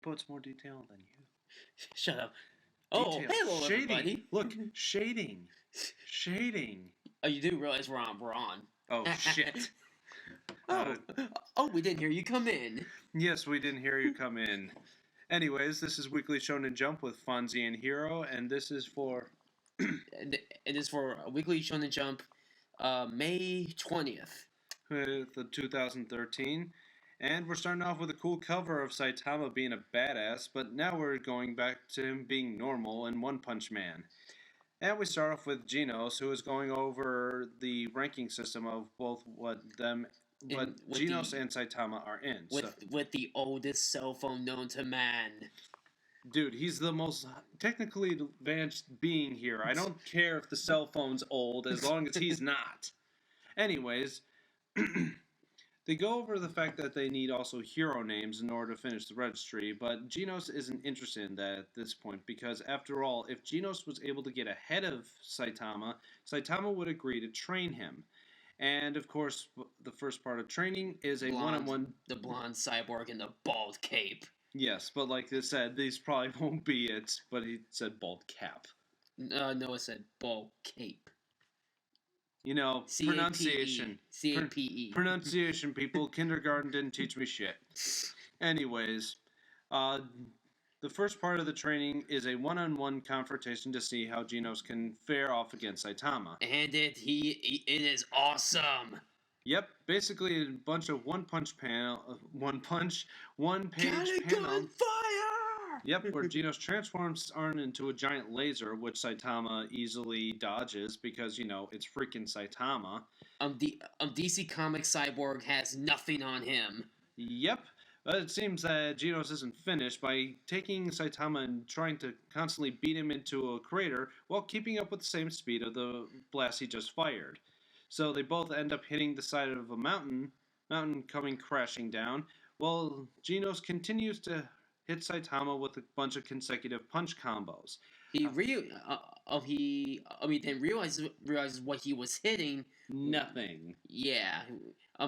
puts more detail than you. Shut up. Oh, Detail. hello, Shading. everybody. Look, shading. Shading. Oh, you do realize we're on. Oh, shit. Oh, we didn't hear you come in. Yes, we didn't hear you come in. Anyways, this is Weekly Shonen Jump with Fonzie and Hero, and this is for... It is for Weekly Shonen Jump, May 20th. The 2013. And we're starting off with a cool cover of Saitama being a badass, but now we're going back to him being normal in One Punch Man. And we start off with Genos, who is going over the ranking system of both what Genos and Saitama are in. With the oldest cell phone known to man. Dude, he's the most technically advanced being here. I don't care if the cell phone's old, as long as he's not. Anyways, they go over the fact that they need also hero names in order to finish the registry, but Genos isn't interested in that at this point, because after all, if Genos was able to get ahead of Saitama, Saitama would agree to train him. And of course, the first part of training is a one-on-one... The blonde cyborg in the bald cape. Yes, but like I said, these probably won't be it, but he said bald cap. No, it said bald cape. You know, C-A-P-E. pronunciation. C-A-P-E. Pronunciation, people. Kindergarten didn't teach me shit. Anyways, the first part of the training is a one-on-one confrontation to see how Genos can fare off against Saitama. And it is awesome. Yep, basically a bunch of one-page panel. Gunfire! Yep, where Genos transforms Arn into a giant laser, which Saitama easily dodges because, you know, it's freaking Saitama. DC Comics Cyborg has nothing on him. Yep, but it seems that Genos isn't finished by taking Saitama and trying to constantly beat him into a crater while keeping up with the same speed of the blast he just fired. So they both end up hitting the side of a mountain coming crashing down, while Genos continues to hit Saitama with a bunch of consecutive punch combos. He didn't realize what he was hitting. Nothing. Yeah.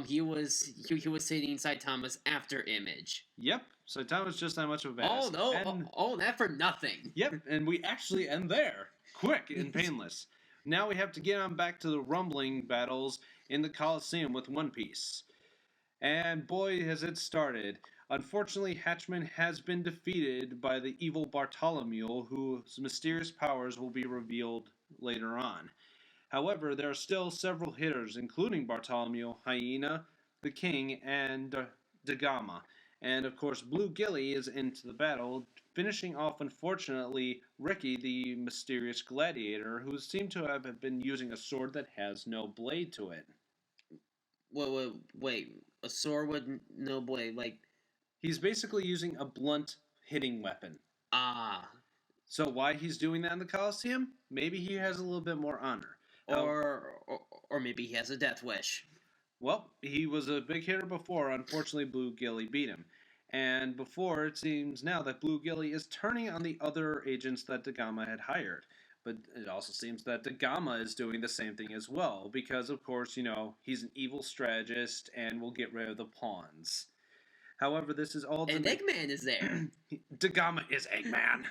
He was hitting Saitama's after image. Yep. Saitama's just that much of a badass. Oh no! That for nothing. Yep. And we actually end there, quick and painless. Now we have to get on back to the rumbling battles in the Colosseum with One Piece. And boy, has it started. Unfortunately, Hatchman has been defeated by the evil Bartholomew, whose mysterious powers will be revealed later on. However, there are still several hitters, including Bartholomew, Hyena, the King, and Dagama. And of course, Blue Gilly is into the battle, finishing off, unfortunately, Ricky, the mysterious gladiator, who seemed to have been using a sword that has no blade to it. Wait. A sword with no blade, like... He's basically using a blunt hitting weapon. Ah. So why he's doing that in the Colosseum? Maybe he has a little bit more honor. Or maybe he has a death wish. Well, he was a big hitter before. Unfortunately, Blue Gilly beat him. And before, it seems now that Blue Gilly is turning on the other agents that Dagama had hired. But it also seems that Dagama is doing the same thing as well. Because, of course, you know, he's an evil strategist and will get rid of the pawns. However, this is all... And Eggman is there. Dagama is Eggman.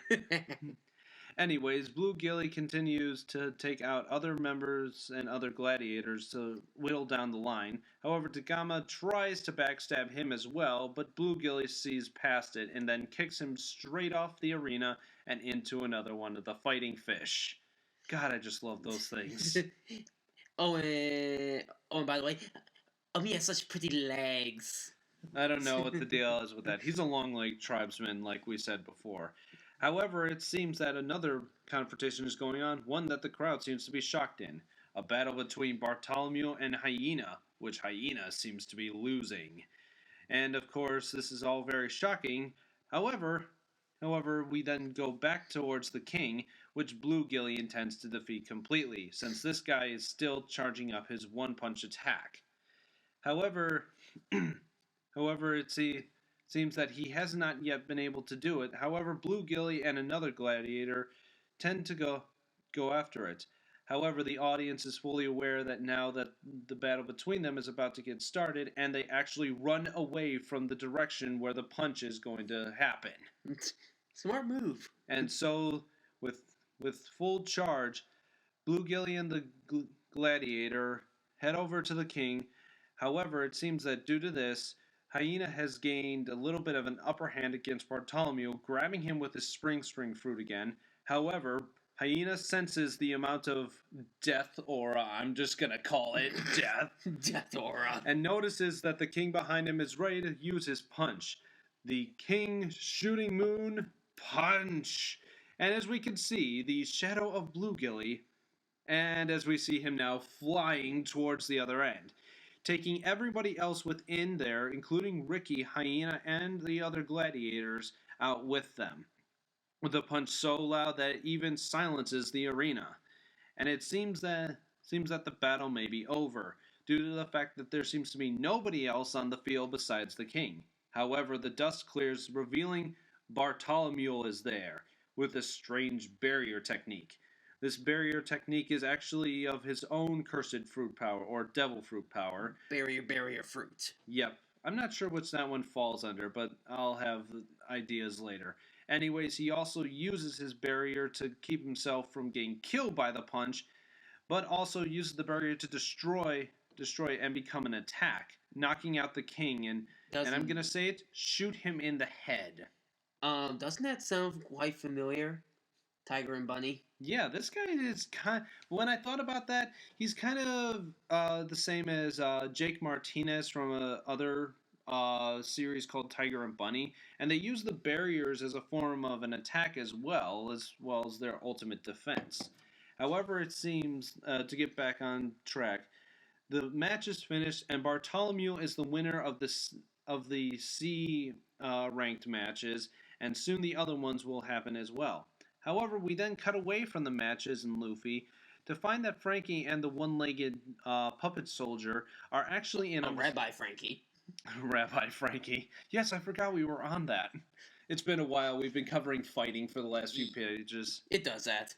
Anyways, Blue Gilly continues to take out other members and other gladiators to whittle down the line. However, Dagama tries to backstab him as well, but Blue Gilly sees past it and then kicks him straight off the arena and into another one of the fighting fish. God, I just love those things. And by the way, he has such pretty legs. I don't know what the deal is with that. He's a long-legged tribesman, like we said before. However, it seems that another confrontation is going on, one that the crowd seems to be shocked in. A battle between Bartholomew and Hyena, which Hyena seems to be losing. And of course, this is all very shocking. However, we then go back towards the King, which Blue Gilly intends to defeat completely, since this guy is still charging up his one-punch attack. However, it seems that he has not yet been able to do it. However, Blue Gilly and another gladiator tend to go after it. However, the audience is fully aware that now that the battle between them is about to get started, and they actually run away from the direction where the punch is going to happen. Smart move. And so, with full charge, Bluegilly and the gladiator head over to the king. However, it seems that due to this, Hyena has gained a little bit of an upper hand against Bartholomew, grabbing him with his spring fruit again. However, Hyena senses the amount of death aura, I'm just gonna call it death, Death aura. and notices that the king behind him is ready to use his punch. The King Shooting Moon Punch! And as we can see, the shadow of Bluegilly, and as we see him now flying towards the other end, taking everybody else within there, including Ricky, Hyena, and the other gladiators, out with them, with a punch so loud that it even silences the arena. And it seems that the battle may be over, due to the fact that there seems to be nobody else on the field besides the king. However, the dust clears, revealing Bartholomew is there, with a strange barrier technique. This barrier technique is actually of his own cursed fruit power, or devil fruit power. Barrier fruit. Yep. I'm not sure which that one falls under, but I'll have ideas later. Anyways, he also uses his barrier to keep himself from getting killed by the punch, but also uses the barrier to destroy and become an attack, knocking out the king and I'm gonna say it, shoot him in the head. Doesn't that sound quite familiar? Tiger and Bunny. Yeah, this guy is when I thought about that, he's kind of the same as Jake Martinez from a other series called Tiger and Bunny, and they use the barriers as a form of an attack as well as their ultimate defense. However, it seems to get back on track, the match is finished, and Bartholomew is the winner of the C ranked matches, and soon the other ones will happen as well. However, we then cut away from the matches in Luffy to find that Frankie and the one-legged puppet soldier are actually in Rabbi Frankie. Rabbi Frankie. Yes, I forgot we were on that. It's been a while. We've been covering fighting for the last few pages. It does that.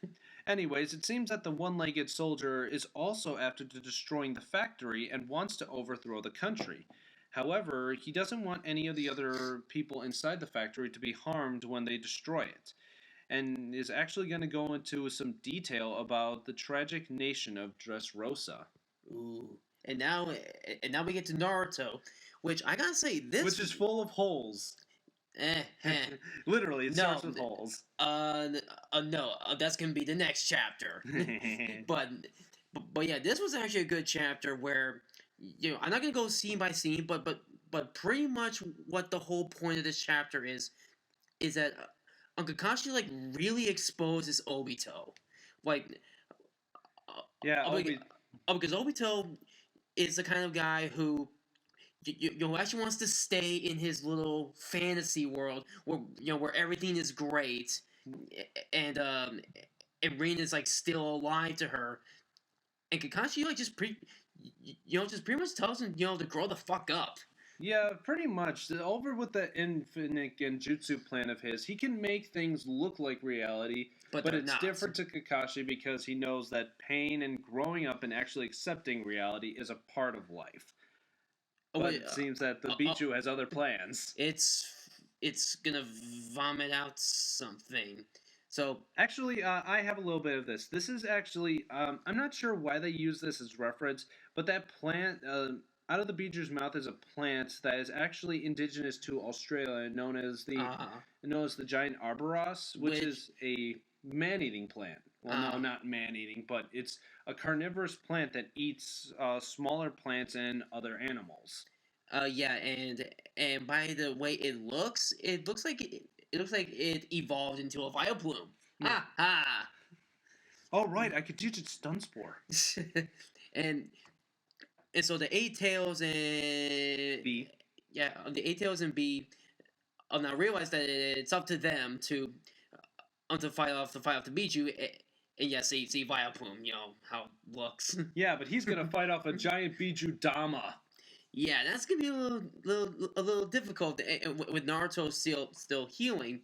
Anyways, it seems that the one-legged soldier is also after destroying the factory and wants to overthrow the country. However, he doesn't want any of the other people inside the factory to be harmed when they destroy it, and is actually going to go into some detail about the tragic nation of Dressrosa. Ooh. And now we get to Naruto, which I gotta say, which is full of holes. Literally, it starts with holes. No, that's gonna be the next chapter. but yeah, this was actually a good chapter where, I'm not gonna go scene by scene, but pretty much what the whole point of this chapter is that Kakashi really exposes Obito, because Obito is the kind of guy who actually wants to stay in his little fantasy world where everything is great, and Rin is still alive to her, and Kakashi just pretty much tells him to grow the fuck up. Yeah, pretty much. Over with the infinite genjutsu plan of his, he can make things look like reality, but it's different to Kakashi because he knows that pain and growing up and actually accepting reality is a part of life. But it seems that the Bijou has other plans. It's gonna vomit out something. So actually, I have a little bit of this. This is actually, I'm not sure why they use this as reference, but that plant, out of the Bijou's mouth is a plant that is actually indigenous to Australia, known as the giant arboros, which is a man-eating plant. Well, no, not man-eating, but it's a carnivorous plant that eats smaller plants and other animals. Yeah, and by the way it looks like it evolved into a Vileplume. Yeah. Ha! Oh right, I could teach it Stun Spore. and so the Eight Tails and B. Yeah, the Eight Tails and B. Now realize that it's up to them to fight off the Bijou. And yeah, see Vileplume, how it looks. Yeah, but he's gonna fight off a giant Bijou Dama. Yeah, that's gonna be a little difficult with Naruto still healing.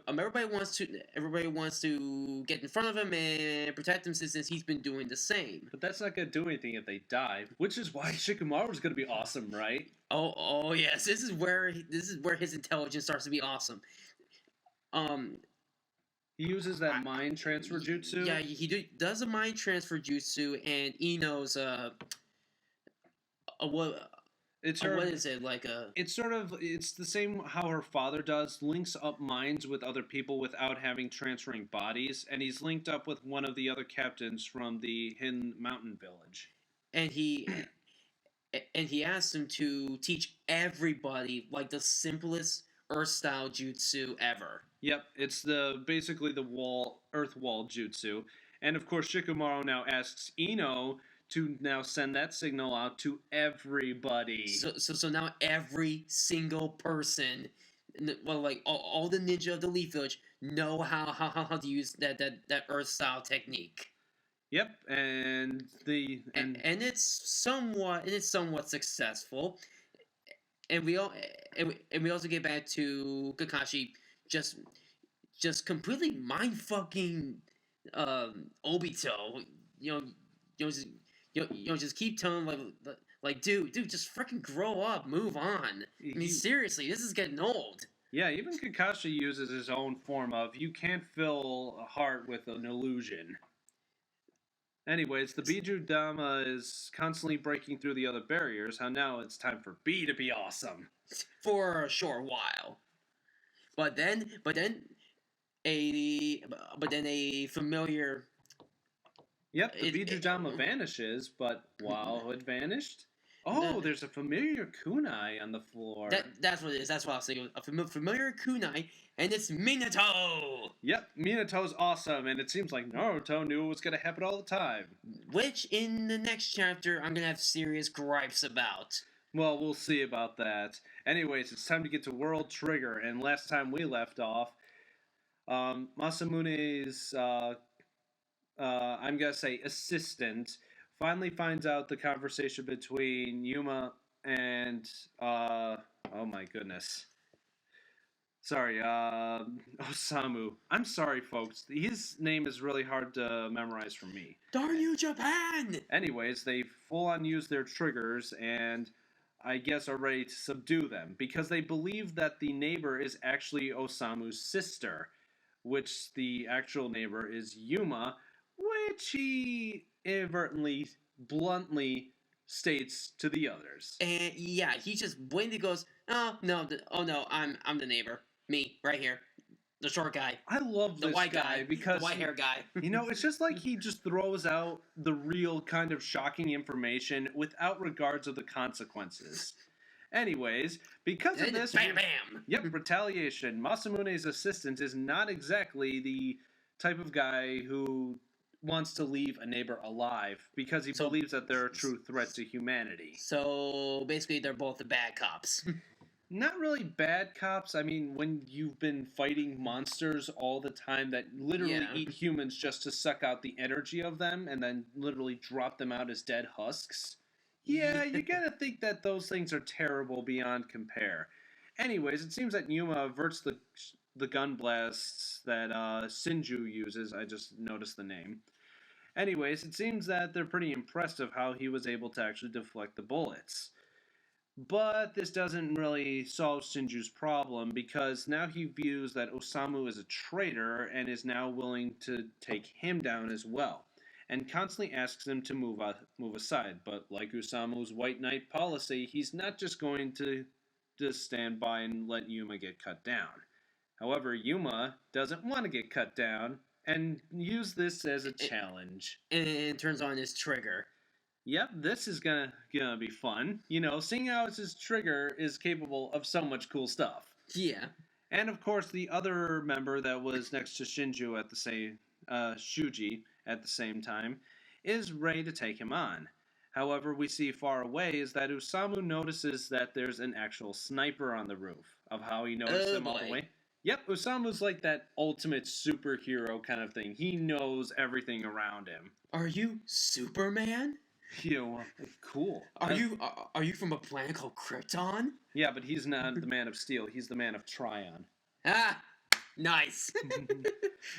everybody wants to get in front of him and protect him since he's been doing the same. But that's not gonna do anything if they die, which is why Shikamaru's gonna be awesome, right? Oh yes, this is where his intelligence starts to be awesome. He uses that mind transfer jutsu. Yeah, he does a mind transfer jutsu, and Ino's what is it like a? It's the same how her father does, links up minds with other people without having transferring bodies, and he's linked up with one of the other captains from the Hidden Mountain Village. And he asks him to teach everybody like the simplest Earth style jutsu ever. Yep, it's basically the earth wall jutsu. And of course Shikamaru now asks Ino to now send that signal out to everybody. So now every single person, well, like all the ninja of the Leaf Village know how to use that Earth style technique. Yep, and it's somewhat successful. And we also get back to Kakashi just completely mind fucking Obito. Just keep telling like dude, just freaking grow up, move on. I mean, seriously, this is getting old. Yeah, even Kakashi uses his own form of you can't fill a heart with an illusion. Anyways, the Biju Dama is constantly breaking through the other barriers. How now it's time for B to be awesome. For a short while. But then a familiar. Yep, the Biju Dama vanishes, but while it vanished, there's a familiar kunai on the floor. That's what it is. That's what I was thinking. A familiar kunai, and it's Minato! Yep, Minato's awesome, and it seems like Naruto knew it was going to happen all the time. Which, in the next chapter, I'm going to have serious gripes about. Well, we'll see about that. Anyways, it's time to get to World Trigger, and last time we left off, Masamune's, I'm going to say assistant, finally finds out the conversation between Yuma and, oh my goodness. Sorry, Osamu. I'm sorry, folks. His name is really hard to memorize for me. Darn you, Japan! Anyways, they full-on use their triggers and I guess are ready to subdue them because they believe that the neighbor is actually Osamu's sister, which the actual neighbor is Yuma, which he inadvertently, bluntly states to the others. And yeah, he just blatantly goes, "Oh no, I'm the neighbor, me right here, the short guy." I love the this white guy because the white hair guy. It's just like he just throws out the real kind of shocking information without regards of the consequences. Anyways, because of this, bam, bam. Yep, retaliation. Masamune's assistant is not exactly the type of guy who wants to leave a neighbor alive because he believes that they're a true threat to humanity. So basically, they're both the bad cops. Not really bad cops. I mean, when you've been fighting monsters all the time that literally eat humans just to suck out the energy of them and then literally drop them out as dead husks. Yeah, you gotta think that those things are terrible beyond compare. Anyways, it seems that Yuma averts the gun blasts that Shinju uses. I just noticed the name. Anyways, it seems that they're pretty impressed of how he was able to actually deflect the bullets. But this doesn't really solve Shinju's problem because now he views that Osamu is a traitor and is now willing to take him down as well, and constantly asks him to move aside. But like Osamu's white knight policy, he's not just going to just stand by and let Yuma get cut down. However, Yuma doesn't want to get cut down and use this as a challenge. And it turns on his trigger. Yep, this is gonna be fun. Seeing how his trigger is capable of so much cool stuff. Yeah. And of course, the other member that was next to Shinju at the same, Shuji at the same time, is ready to take him on. However, we see far away is that Osamu notices that there's an actual sniper on the roof. Of how he noticed him all the way. Yep, Osamu's like that ultimate superhero kind of thing. He knows everything around him. Are you Superman? Cool. Are you from a planet called Krypton? Yeah, but he's not the Man of Steel. He's the Man of Tryon. Ah, Nice.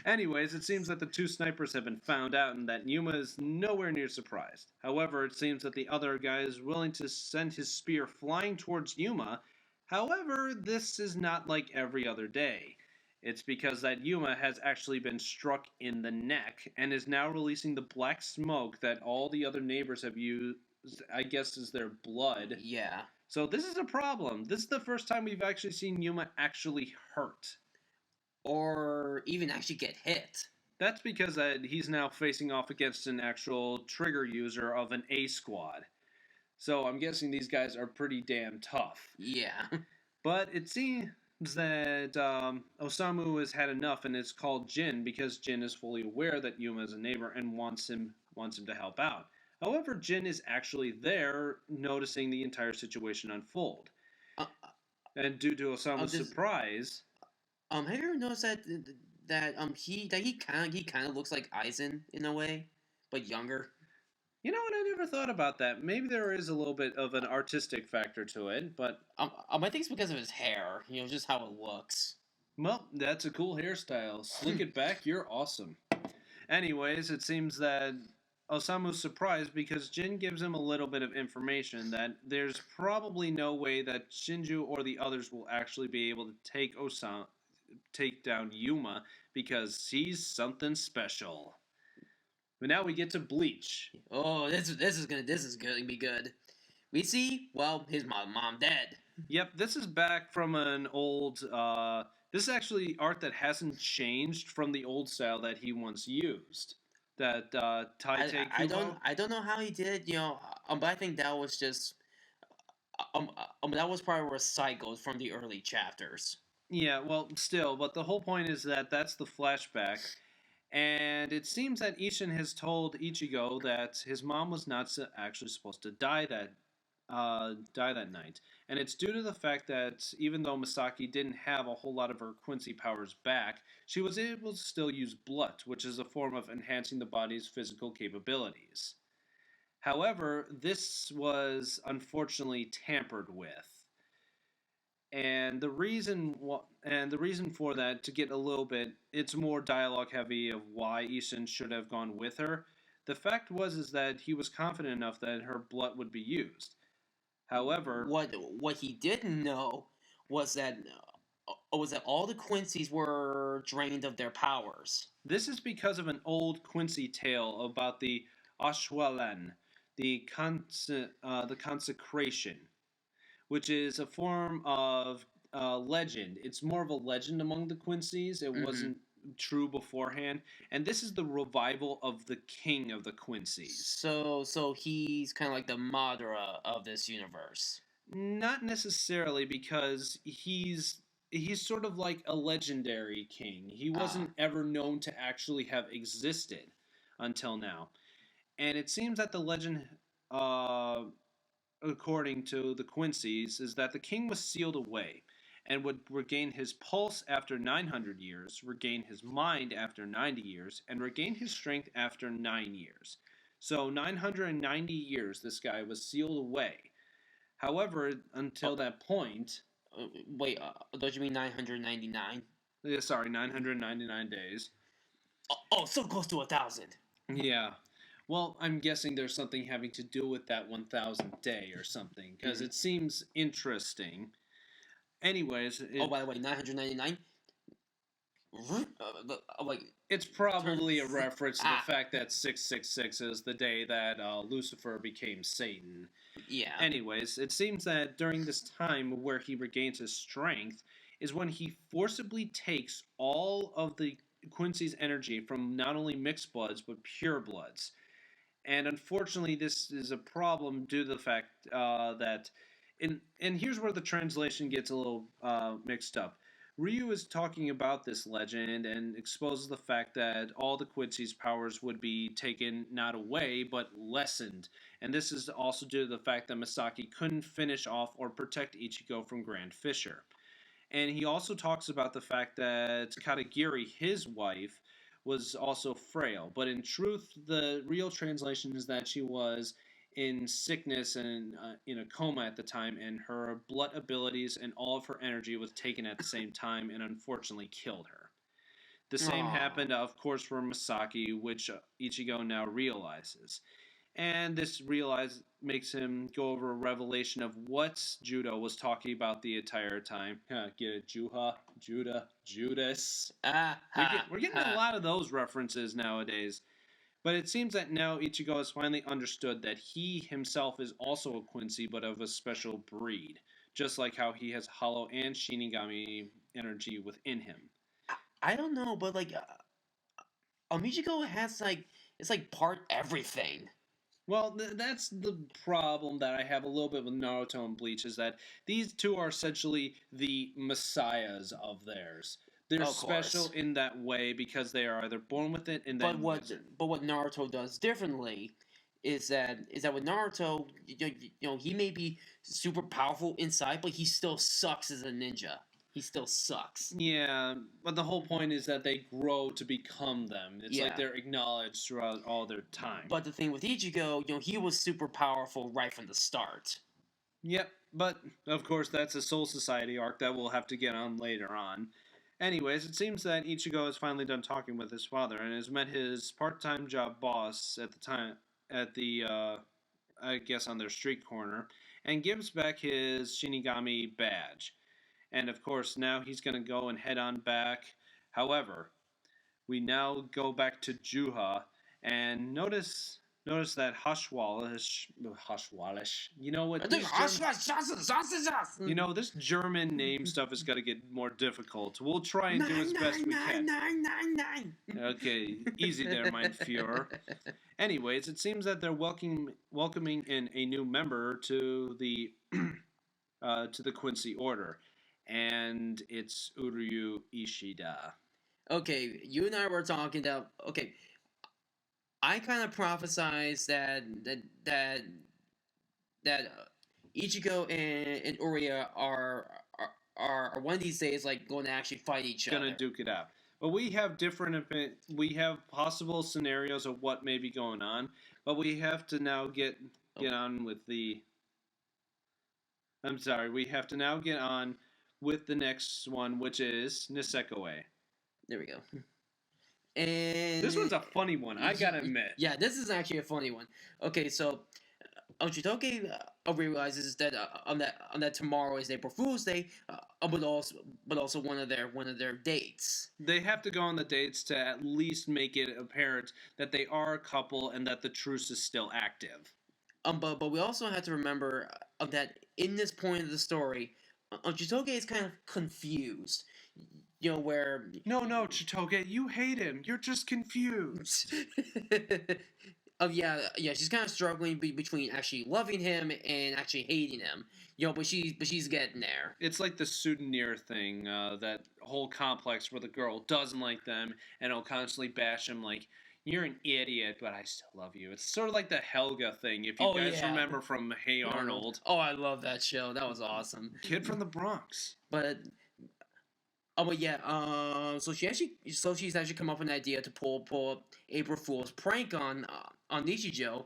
Anyways, it seems that the two snipers have been found out and that Yuma is nowhere near surprised. However, it seems that the other guy is willing to send his spear flying towards Yuma. However, this is not like every other day. It's because that Yuma has actually been struck in the neck and is now releasing the black smoke that all the other neighbors have used, I guess, as their blood. Yeah. So this is a problem. This is the first time we've actually seen Yuma actually hurt. Or even actually get hit. That's because he's now facing off against an actual trigger user of an A squad. So I'm guessing these guys are pretty damn tough. Yeah. But it seems that Osamu has had enough and is called Jin because Jin is fully aware that Yuma is a neighbor and wants him to help out. However, Jin is actually there, noticing the entire situation unfold. And due to Osamu's surprise, have you ever noticed he kind of looks like Aizen in a way, but younger? You know what? I never thought about that. Maybe there is a little bit of an artistic factor to it, but I think it's because of his hair. Just how it looks. Well, that's a cool hairstyle. Slick it back, you're awesome. Anyways, it seems that Osamu's surprised because Jin gives him a little bit of information that there's probably no way that Shinju or the others will actually be able to take down Yuma because he's something special. But now we get to Bleach. Oh, this is gonna be good. We see, well, his mom dead. Yep, this is back from an old. This is actually art that hasn't changed from the old style that he once used. That Taite Kubo. I don't know how he did. But I think that was just. That was probably recycled from the early chapters. Yeah, well, still, but the whole point is that that's the flashback. And it seems that Ishin has told Ichigo that his mom was not actually supposed to die that night, and it's due to the fact that even though Misaki didn't have a whole lot of her Quincy powers back, she was able to still use blood, which is a form of enhancing the body's physical capabilities. However, this was unfortunately tampered with. And the reason for that, to get a little bit, it's more dialogue heavy of why Ishin should have gone with her. The fact is that he was confident enough that her blood would be used. However, what he didn't know was that all the Quincy's were drained of their powers. This is because of an old Quincy tale about the Ashwalan, the consecration, which is a form of legend. It's more of a legend among the Quincy's. It wasn't true beforehand, and this is the revival of the king of the Quincy's. So he's kind of like the Madara of this universe. Not necessarily, because he's sort of like a legendary king. He wasn't ever known to actually have existed until now, and it seems that the legend, according to the Quincy's, is that the king was sealed away and would regain his pulse after 900 years, regain his mind after 90 years, and regain his strength after 9 years. So 990 years this guy was sealed away. However, until that point... Wait, don't you mean 999? Yeah, sorry, 999 days. Oh, so close to 1,000. Yeah. Well, I'm guessing there's something having to do with that 1,000th day or something, because it seems interesting. Anyways... by the way, 999? It's probably a reference to the fact that 666 is the day that Lucifer became Satan. Yeah. Anyways, it seems that during this time where he regains his strength is when he forcibly takes all of the Quincy's energy from not only mixed bloods but pure bloods. And unfortunately, this is a problem due to the fact that... And here's where the translation gets a little mixed up. Ryu is talking about this legend and exposes the fact that all the Quincy's powers would be taken not away, but lessened. And this is also due to the fact that Misaki couldn't finish off or protect Ichigo from Grand Fissure. And he also talks about the fact that Katagiri, his wife, was also frail. But in truth, the real translation is that she was in sickness and in a coma at the time, and her blood abilities and all of her energy was taken at the same time and unfortunately killed her. The same Aw. happened, of course, for Masaki, which Ichigo now realizes. And this makes him go over a revelation of what Judo was talking about the entire time. Get it, Judas. We're getting a lot of those references nowadays. But it seems that now Ichigo has finally understood that he himself is also a Quincy, but of a special breed. Just like how he has Hollow and Shinigami energy within him. I don't know, but like, Michiko has like it's like part everything. Well, that's the problem that I have a little bit with Naruto and Bleach is that these two are essentially the messiahs of theirs. They're Of special course. in that way because they are either born with it and then But what Naruto does differently is that with Naruto, he may be super powerful inside, but he still sucks as a ninja. He still sucks. Yeah, but the whole point is that they grow to become them. It's like Yeah. they're acknowledged throughout all their time. But the thing with Ichigo, he was super powerful right from the start. Yep, but of course that's a Soul Society arc that we'll have to get on later on. Anyways, it seems that Ichigo is finally done talking with his father and has met his part-time job boss at the time at the I guess on their street corner and gives back his Shinigami badge. And of course, now he's going to go and head on back. However, we now go back to Juha and notice that Hushwalish. You know what? This German name stuff is going to get more difficult. We'll try and do as best we can. Okay, easy there, mein Führer. Anyways, it seems that they're welcoming in a new member to the Quincy Order, and it's Uryu Ishida. Okay, you and I were talking about. Okay, I kind of prophesized that Ichigo and Uria are one of these days like going to actually fight each other. Gonna duke it out. But we have we have possible scenarios of what may be going on, but we have to now get on with the. I'm sorry, we have to now get on with the next one, which is Nisekoi. There we go. And this one's a funny one, I gotta admit. Yeah, this is actually a funny one. Okay, so Chitoge realizes that on that tomorrow is April Fool's Day, but also one of their dates. They have to go on the dates to at least make it apparent that they are a couple and that the truce is still active. But we also have to remember that in this point of the story, Chitoge is kind of confused. Where... No, Chitoge, you hate him. You're just confused. Yeah, she's kind of struggling between actually loving him and actually hating him. But she's getting there. It's like the souvenir thing, that whole complex where the girl doesn't like them and will constantly bash him like, you're an idiot, but I still love you. It's sort of like the Helga thing, if you guys remember from Hey Arnold. Oh, I love that show. That was awesome. Kid from the Bronx. But yeah. So she's actually come up with an idea to pull April Fool's prank on Nichijou,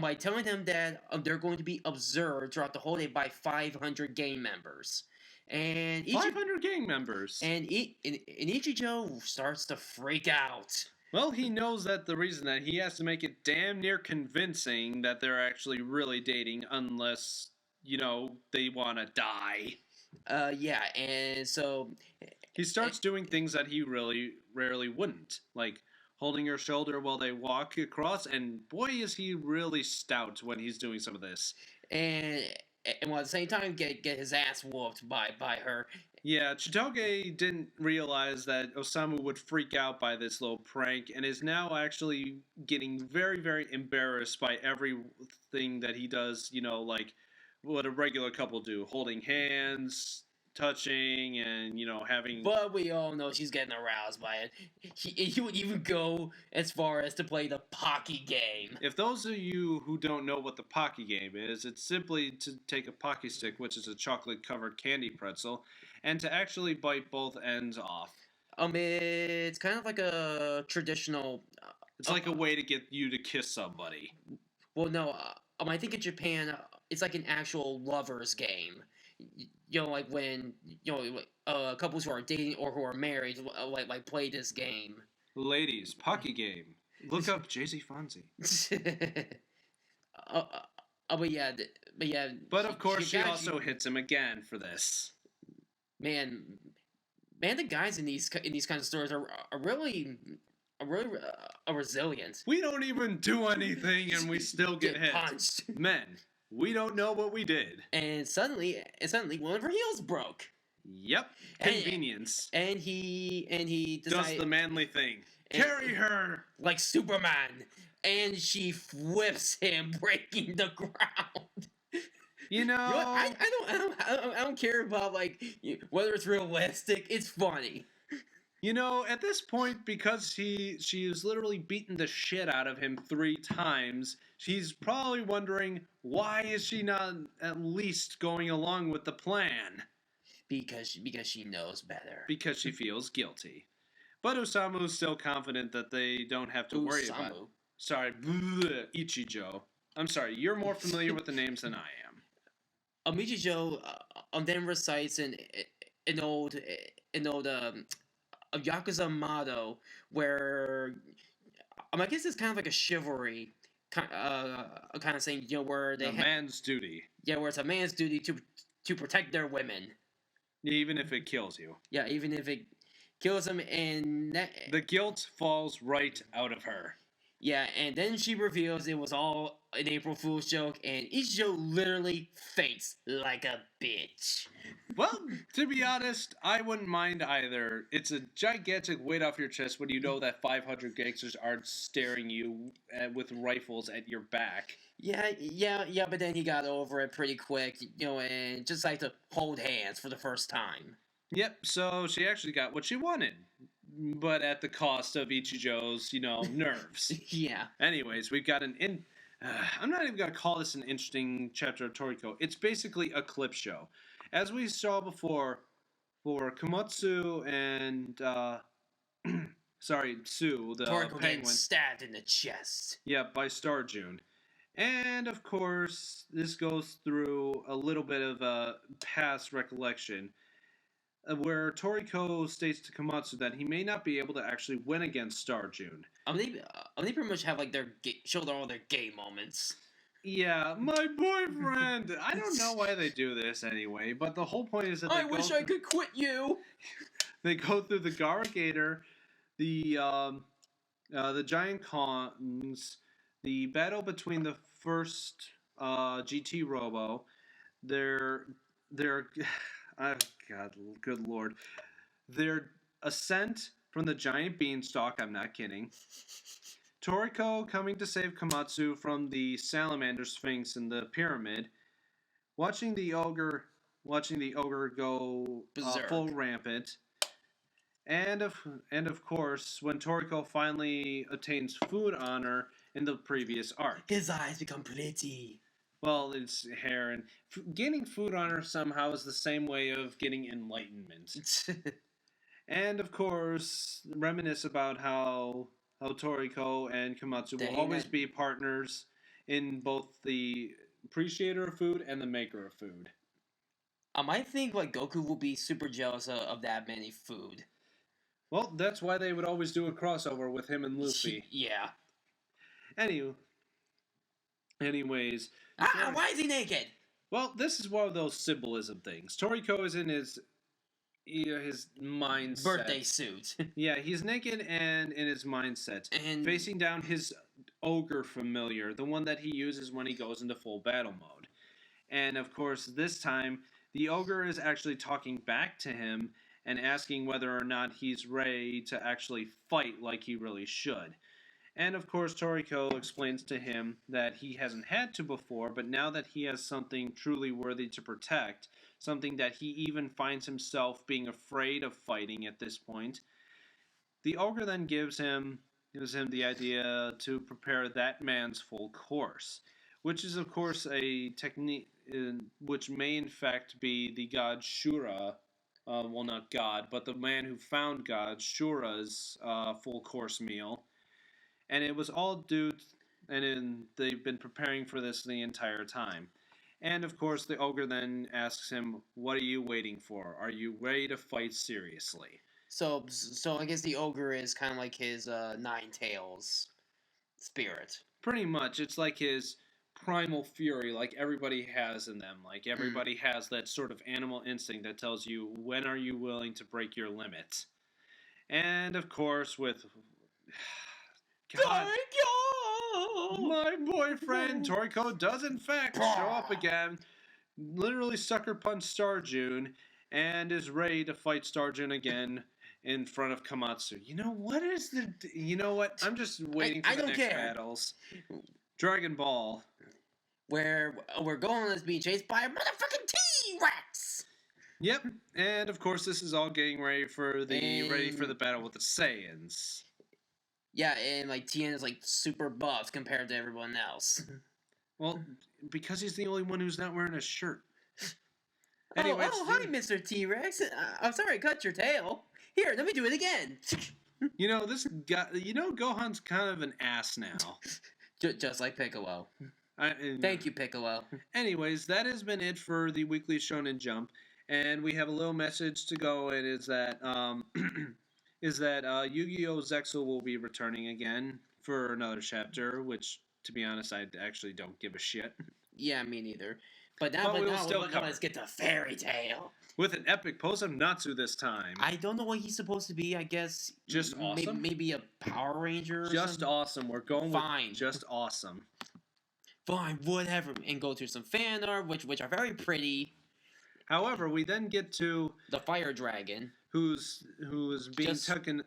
by telling them that they're going to be observed throughout the whole day by 500 gang members. And 500 gang members. And Nichijou starts to freak out. Well, he knows that the reason that he has to make it damn near convincing that they're actually really dating, unless they want to die. Yeah, and so he starts doing things that he really rarely wouldn't, like holding her shoulder while they walk across, and boy is he really stout when he's doing some of this. And while at the same time get his ass whooped by her. Yeah, Chitoge didn't realize that Osamu would freak out by this little prank, and is now actually getting very, very embarrassed by everything that he does, like what a regular couple do, holding hands, touching, and having. But we all know she's getting aroused by it. He would even go as far as to play the Pocky game. If those of you who don't know what the Pocky game is, it's simply to take a Pocky stick, which is a chocolate-covered candy pretzel, and to actually bite both ends off. It's kind of like a traditional. It's like a way to get you to kiss somebody. Well, no. I think in Japan, it's like an actual lovers game. like when couples who are dating or who are married like play this game. Ladies, Pocky Game. Look up Jay-Z Fonzie. But yeah, But of course, she also hits him again for this. Man, the guys in these kinds of stories are really resilient. We don't even do anything, and we still get hit. Punched. Men, we don't know what we did. And suddenly, one of her heels broke. Yep, convenience. And he does the manly thing. Carry her like Superman, and she whips him, breaking the ground. You know, I don't care about like whether it's realistic. It's funny. You know, at this point, because she is literally beaten the shit out of him 3 times, she's probably wondering, why is she not at least going along with the plan? Because she knows better. Because she feels guilty. But Osamu's still confident that they don't have to worry about it. Sorry, Ichijo. I'm sorry, you're more familiar with the names than I am. Ichijo then recites an old Yakuza motto where I guess it's kind of like a chivalry kind of saying, where they man's duty. Yeah, where it's a man's duty to protect their women, even if it kills you. Yeah, even if it kills them, and the guilt falls right out of her. Yeah, and then she reveals it was all an April Fool's joke, and Ichijo literally faints like a bitch. Well, to be honest, I wouldn't mind either. It's a gigantic weight off your chest when you know that 500 gangsters aren't staring you with rifles at your back. Yeah, but then he got over it pretty quick, and just like to hold hands for the first time. Yep, so she actually got what she wanted. But at the cost of Ichijo's, nerves. Yeah. Anyways, we've got I'm not even going to call this an interesting chapter of Toriko. It's basically a clip show. As we saw before, for Komatsu and, Sue, the Toriko penguin. gets stabbed in the chest. Yeah, by Star June. And, of course, this goes through a little bit of a past recollection, where Toriko states to Komatsu that he may not be able to actually win against Star June. They pretty much have like show all their gay moments. Yeah, my boyfriend. I don't know why they do this anyway, but the whole point is that I wish I could quit you. They go through the Garagator, the giant Kongs, the battle between the first GT Robo, their oh, God, good lord. Their ascent from the giant beanstalk, I'm not kidding. Toriko coming to save Komatsu from the salamander sphinx in the pyramid. Watching the ogre go full rampant. And of course, when Toriko finally attains food honor in the previous arc. His eyes become pretty. Well, it's hair, and gaining food honor somehow is the same way of getting enlightenment. And, of course, reminisce about how Toriko and Komatsu will always be partners in both the appreciator of food and the maker of food. I think Goku will be super jealous of that many food. Well, that's why they would always do a crossover with him and Luffy. Yeah. Anyways. Why is he naked? Well, this is one of those symbolism things. Toriko is in his mindset. Birthday suit. Yeah, he's naked and in his mindset. And facing down his ogre familiar, the one that he uses when he goes into full battle mode. And of course, this time, the ogre is actually talking back to him and asking whether or not he's ready to actually fight like he really should. And of course, Toriko explains to him that he hasn't had to before, but now that he has something truly worthy to protect, something that he even finds himself being afraid of fighting at this point, the ogre then gives him the idea to prepare that man's full course, which is of course a technique which may in fact be the god Shura, well not god, but the man who found God, Shura's full course meal. And it was all they've been preparing for this the entire time. And of course, the ogre then asks him, "What are you waiting for? Are you ready to fight seriously?" So I guess the ogre is kind of like his Nine Tails spirit. Pretty much, it's like his primal fury, like everybody has in them. Like everybody has that sort of animal instinct that tells you when are you willing to break your limits. And of course, with God, my boyfriend Toriko does in fact show up again, literally sucker punch Star June, and is ready to fight Star June again in front of Komatsu. You know what is the? You know what? I'm just waiting for the next battles. Dragon Ball. Where we're going is being chased by a motherfucking T-Rex. Yep, and of course this is all getting ready for the battle with the Saiyans. Yeah, and like Tien is like super buff compared to everyone else. Well, because he's the only one who's not wearing a shirt. Anyways, hi, Mr. T-Rex. I'm sorry I cut your tail. Here, let me do it again. You know, this guy. You know, Gohan's kind of an ass now. Just like Piccolo. Thank you, Piccolo. Anyways, that has been it for the weekly Shonen Jump, and we have a little message to go. It is that Yu-Gi-Oh! Zexal will be returning again for another chapter, which, to be honest, I actually don't give a shit. Yeah, me neither. But now let's get to Fairy Tail. With an epic pose of Natsu this time. I don't know what he's supposed to be, I guess. Just awesome? Maybe a Power Ranger or just something? Awesome. We're going with just awesome. Fine, whatever. And go through some fan art, which are very pretty. However, we then get to the Fire Dragon, who's being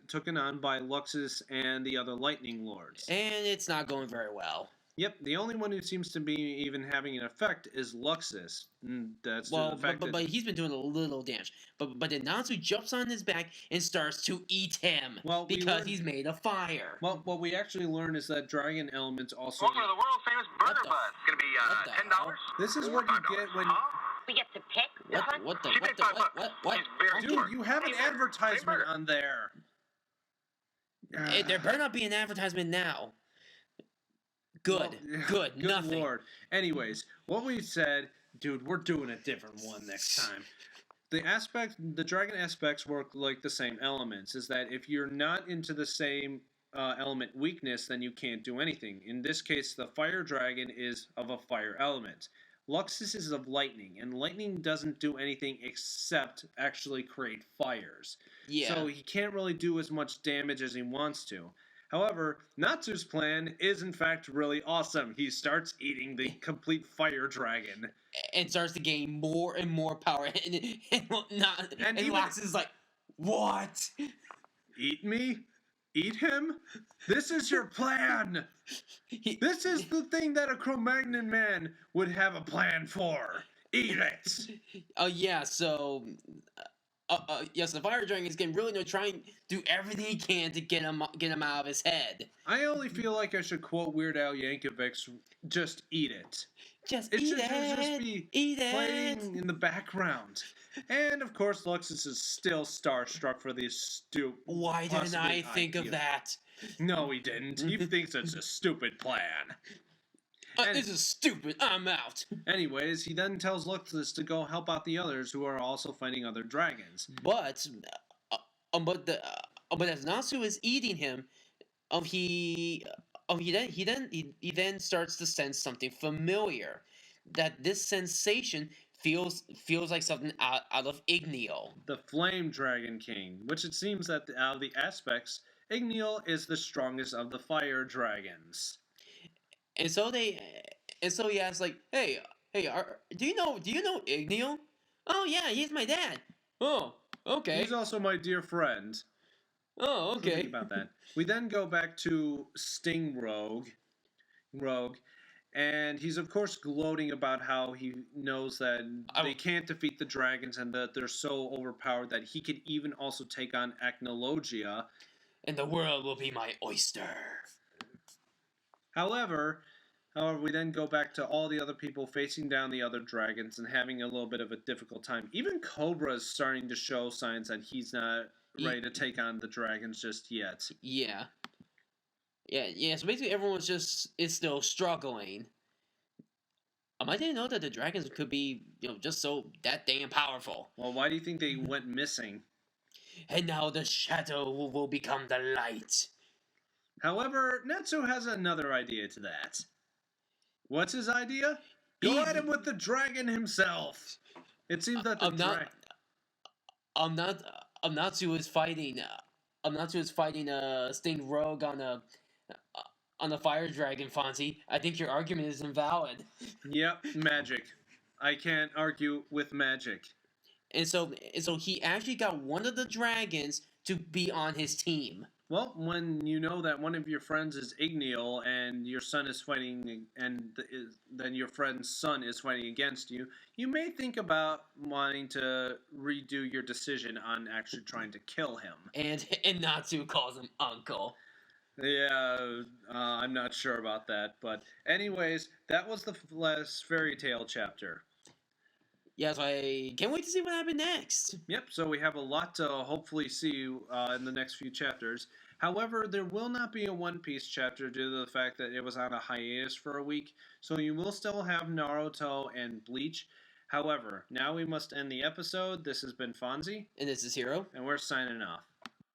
taken on by Luxus and the other Lightning Lords. And it's not going very well. Yep, the only one who seems to be even having an effect is Luxus. That's but he's been doing a little damage. But then Natsu jumps on his back and starts to eat him because he's made of fire. Well, what we actually learn is that dragon elements also. Welcome to the world famous Burger Bus. It's gonna be $10. This is what you get when. We get to pick. What? Dude, you have an advertisement on there. There better not be an advertisement now. Good. Good. Nothing. Lord. Anyways, what we said, dude, we're doing a different one next time. The dragon aspects work like the same elements. Is that if you're not into the same element weakness, then you can't do anything. In this case, the fire dragon is of a fire element. Luxus is of lightning, and lightning doesn't do anything except actually create fires. Yeah. So he can't really do as much damage as he wants to. However, Natsu's plan is in fact really awesome. He starts eating the complete fire dragon. And starts to gain more and more power. And Luxus is like, what? Eat me? Eat him? This is your plan! This is the thing that a Cro-Magnon man would have a plan for. Eat it! Yeah, so... yes, the fire dragon is getting really trying to do everything he can to get him out of his head. I only feel like I should quote Weird Al Yankovic's "Just eat it." Just eat playing in the background. And of course, Luxus is still starstruck for this stupid. Why didn't I think of that? No, he didn't. He thinks it's a stupid plan. This is stupid. I'm out. Anyways, he then tells Luxus to go help out the others who are also fighting other dragons. But as Natsu is eating him, he then starts to sense something familiar. That this sensation feels like something out of Igneo. The Flame Dragon King, which it seems that out of the aspects, Igneo is the strongest of the fire dragons. And so he asks like, hey, do you know Igneo? Oh yeah, he's my dad. Oh, okay. He's also my dear friend. Oh, okay. Think about that. We then go back to Sting Rogue, and he's of course gloating about how he knows that they can't defeat the dragons and that they're so overpowered that he could even also take on Acnologia. And the world will be my oyster. However, we then go back to all the other people facing down the other dragons and having a little bit of a difficult time. Even Cobra is starting to show signs that he's not ready to take on the dragons just yet. Yeah. So basically everyone is still struggling. I didn't know that the dragons could be, just so that damn powerful. Well, why do you think they went missing? And now the shadow will become the light. However, Netsu has another idea to that. What's his idea? Go at him with the dragon himself. It seems that the dragon. Natsu is fighting. Natsu is fighting Sting Rogue on a fire dragon, Fonzie. I think your argument is invalid. Yep, magic. I can't argue with magic. And so he actually got one of the dragons to be on his team. Well, when you know that one of your friends is Igneal and your son is fighting, and then your friend's son is fighting against you, you may think about wanting to redo your decision on actually trying to kill him. And Natsu calls him uncle. Yeah, I'm not sure about that, but anyways, that was the last fairy tale chapter. Yeah, so I can't wait to see what happened next. Yep, so we have a lot to hopefully see in the next few chapters. However, there will not be a One Piece chapter due to the fact that it was on a hiatus for a week, so you will still have Naruto and Bleach. However, now we must end the episode. This has been Fonzie. And this is Hero. And we're signing off.